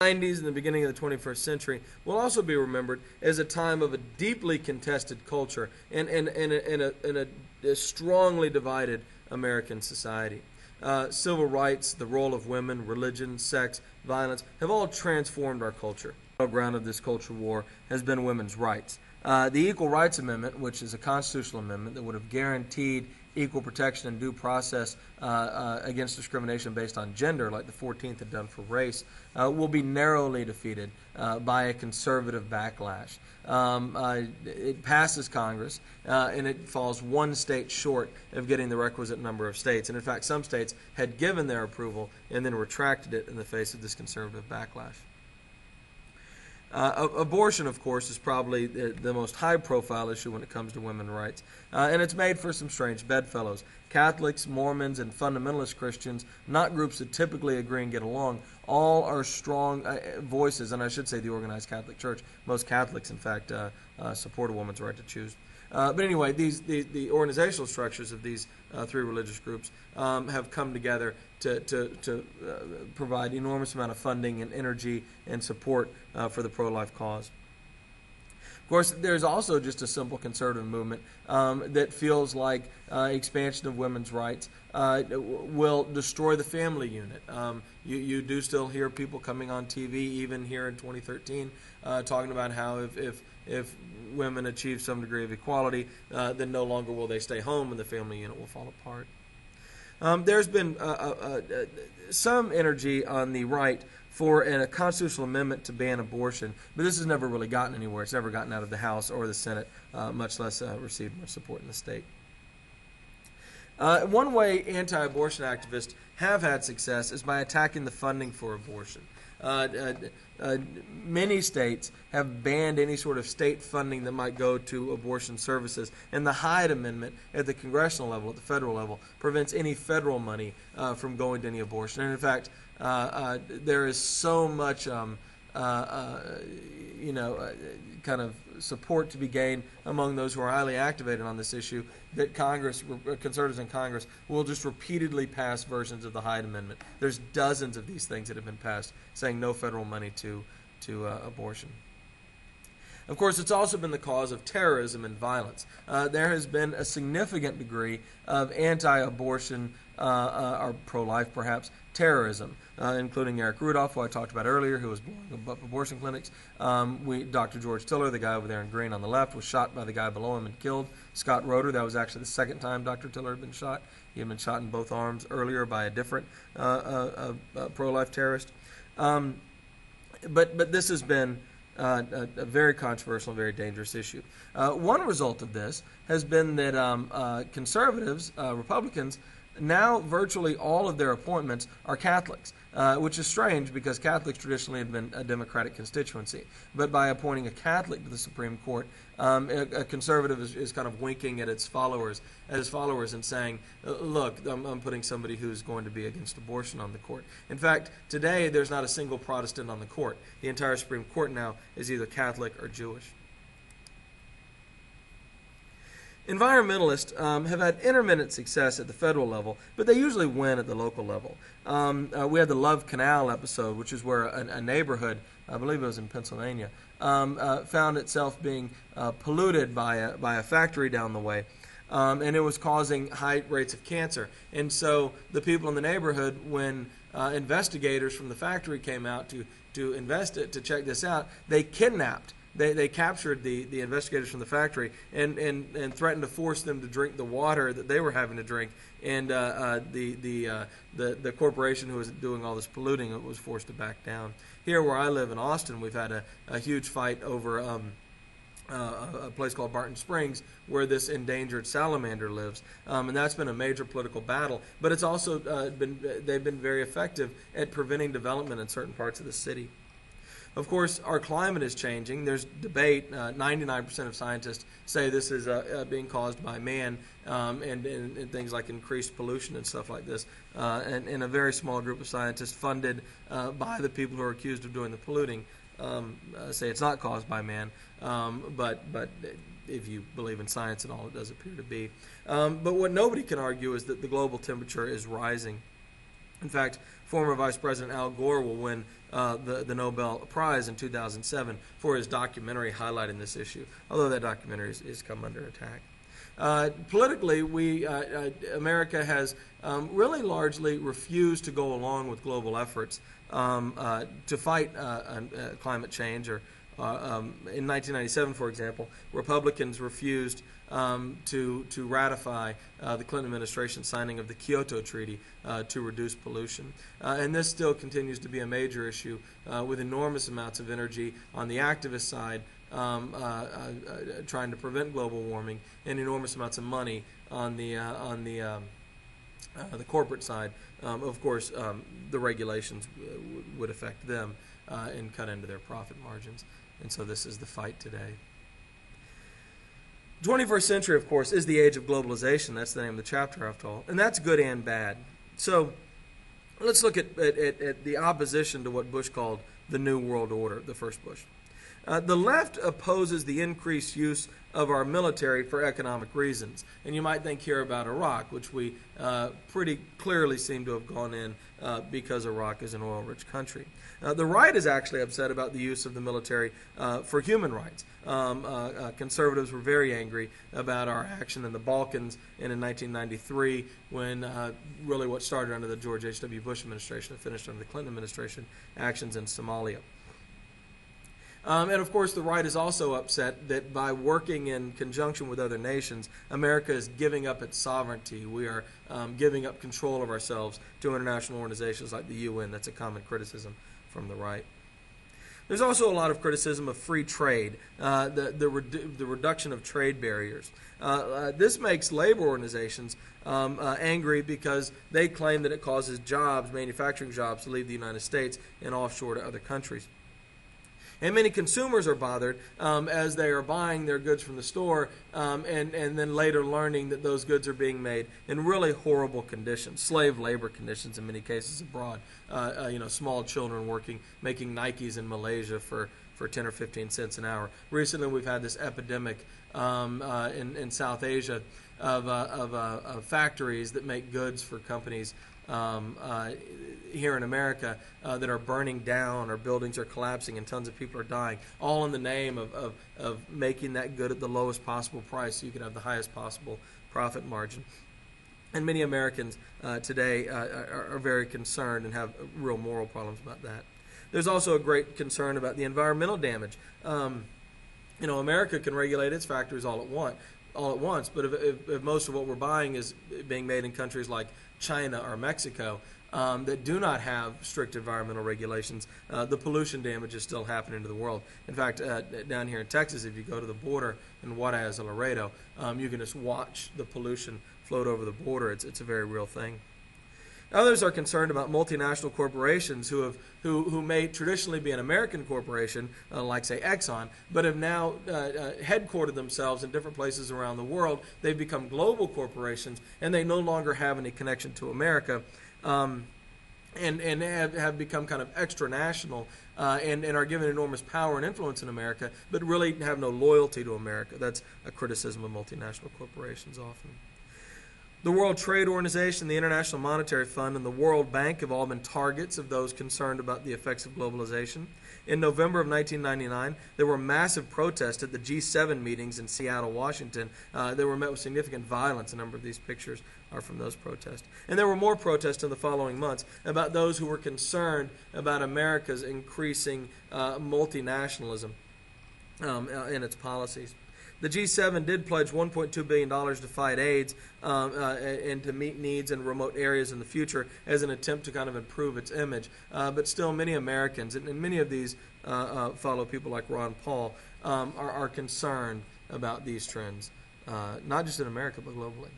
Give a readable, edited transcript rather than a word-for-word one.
90s and the beginning of the 21st century will also be remembered as a time of a deeply contested culture and a strongly divided American society. Civil rights, the role of women, religion, sex, violence have all transformed our culture. The battleground of this culture war has been women's rights. The Equal Rights Amendment, which is a constitutional amendment that would have guaranteed equal protection and due process against discrimination based on gender, like the 14th had done for race, will be narrowly defeated by a conservative backlash. It passes Congress, and it falls one state short of getting the requisite number of states. And in fact, some states had given their approval and then retracted it in the face of this conservative backlash. Abortion, of course, is probably the most high-profile issue when it comes to women's rights, and it's made for some strange bedfellows. Catholics, Mormons, and fundamentalist Christians, not groups that typically agree and get along, all are strong voices, and I should say the organized Catholic Church. Most Catholics, in fact, support a woman's right to choose. But anyway, the organizational structures of these three religious groups have come together to provide enormous amount of funding and energy and support for the pro-life cause. Of course, there's also just a simple conservative movement that feels like expansion of women's rights will destroy the family unit. You do still hear people coming on TV, even here in 2013, talking about how if women achieve some degree of equality, then no longer will they stay home and the family unit will fall apart. There's been some energy on the right for a constitutional amendment to ban abortion, but this has never really gotten anywhere. It's never gotten out of the House or the Senate, much less received much support in the state. One way anti-abortion activists have had success is by attacking the funding for abortion. Many states have banned any sort of state funding that might go to abortion services, and the Hyde Amendment at the congressional level, at the federal level, prevents any federal money from going to any abortion. And in fact, there is so much kind of support to be gained among those who are highly activated on this issue that conservatives in Congress will just repeatedly pass versions of the Hyde Amendment. There's dozens of these things that have been passed saying no federal money to abortion. Of course, it's also been the cause of terrorism and violence. There has been a significant degree of anti-abortion or pro-life, perhaps, terrorism, including Eric Rudolph, who I talked about earlier, who was blowing up abortion clinics. Dr. George Tiller, the guy over there in green on the left, was shot by the guy below him and killed. Scott Roeder, that was actually the second time Dr. Tiller had been shot. He had been shot in both arms earlier by a different pro-life terrorist. But this has been a very controversial and very dangerous issue. One result of this has been that conservatives, Republicans, now virtually all of their appointments are Catholics, which is strange because Catholics traditionally have been a Democratic constituency. But by appointing a Catholic to the Supreme Court, a conservative is kind of winking at his followers and saying, look, I'm putting somebody who's going to be against abortion on the court. In fact, today there's not a single Protestant on the court. The entire Supreme Court now is either Catholic or Jewish. Environmentalists have had intermittent success at the federal level, but they usually win at the local level. We had the Love Canal episode, which is where a neighborhood, I believe it was in Pennsylvania, found itself being polluted by a factory down the way, and it was causing high rates of cancer. And so the people in the neighborhood, when investigators from the factory came out to check this out, they kidnapped. They captured the investigators from the factory and threatened to force them to drink the water that they were having to drink. And the corporation who was doing all this polluting was forced to back down. Here where I live in Austin, we've had a huge fight over a place called Barton Springs where this endangered salamander lives. And that's been a major political battle. But it's also they've been very effective at preventing development in certain parts of the city. Of course, our climate is changing. There's debate. 99% of scientists say this is being caused by man and things like increased pollution and stuff like this. And a very small group of scientists funded by the people who are accused of doing the polluting say it's not caused by man. But if you believe in science at all, it does appear to be. But what nobody can argue is that the global temperature is rising. In fact, former Vice President Al Gore will win the Nobel Prize in 2007 for his documentary highlighting this issue, although that documentary has come under attack. Politically, America has really largely refused to go along with global efforts to fight climate change. Or in 1997, for example, Republicans refused to ratify the Clinton administration's signing of the Kyoto Treaty to reduce pollution. And this still continues to be a major issue with enormous amounts of energy on the activist side trying to prevent global warming, and enormous amounts of money on the corporate side. Of course, the regulations would affect them and cut into their profit margins. And so this is the fight today. 21st century, of course, is the age of globalization. That's the name of the chapter, after all. And that's good and bad. So let's look at the opposition to what Bush called the New World Order, the first Bush. The left opposes the increased use of our military for economic reasons. And you might think here about Iraq, which we pretty clearly seem to have gone in because Iraq is an oil-rich country. The right is actually upset about the use of the military for human rights. Conservatives were very angry about our action in the Balkans and in 1993 when really what started under the George H.W. Bush administration and finished under the Clinton administration, actions in Somalia. And of course, the right is also upset that by working in conjunction with other nations, America is giving up its sovereignty. We are giving up control of ourselves to international organizations like the UN. That's a common criticism from the right. There's also a lot of criticism of free trade, the reduction of trade barriers. This makes labor organizations angry because they claim that it causes jobs, manufacturing jobs, to leave the United States and offshore to other countries. And many consumers are bothered as they are buying their goods from the store and then later learning that those goods are being made in really horrible conditions, slave labor conditions in many cases abroad. Small children making Nikes in Malaysia for 10 or 15 cents an hour. Recently, we've had this epidemic in South Asia of factories that make goods for companies here in America that are burning down, or buildings are collapsing and tons of people are dying, all in the name of making that good at the lowest possible price so you can have the highest possible profit margin. And many Americans today are very concerned and have real moral problems about that. There's also a great concern about the environmental damage. America can regulate its factories all at once, but if most of what we're buying is being made in countries like China or Mexico that do not have strict environmental regulations, the pollution damage is still happening to the world. In fact, down here in Texas, if you go to the border in Juarez or Laredo, you can just watch the pollution float over the border. It's a very real thing. Others are concerned about multinational corporations who may traditionally be an American corporation, like, say, Exxon, but have now headquartered themselves in different places around the world. They've become global corporations, and they no longer have any connection to America, and have become kind of extra-national and are given enormous power and influence in America, but really have no loyalty to America. That's a criticism of multinational corporations often. The World Trade Organization, the International Monetary Fund, and the World Bank have all been targets of those concerned about the effects of globalization. In November of 1999, there were massive protests at the G7 meetings in Seattle, Washington. They were met with significant violence. A number of these pictures are from those protests. And there were more protests in the following months about those who were concerned about America's increasing multinationalism in its policies. The G7 did pledge $1.2 billion to fight AIDS and to meet needs in remote areas in the future as an attempt to kind of improve its image. But still, many Americans, and many of these follow people like Ron Paul, are concerned about these trends, not just in America, but globally.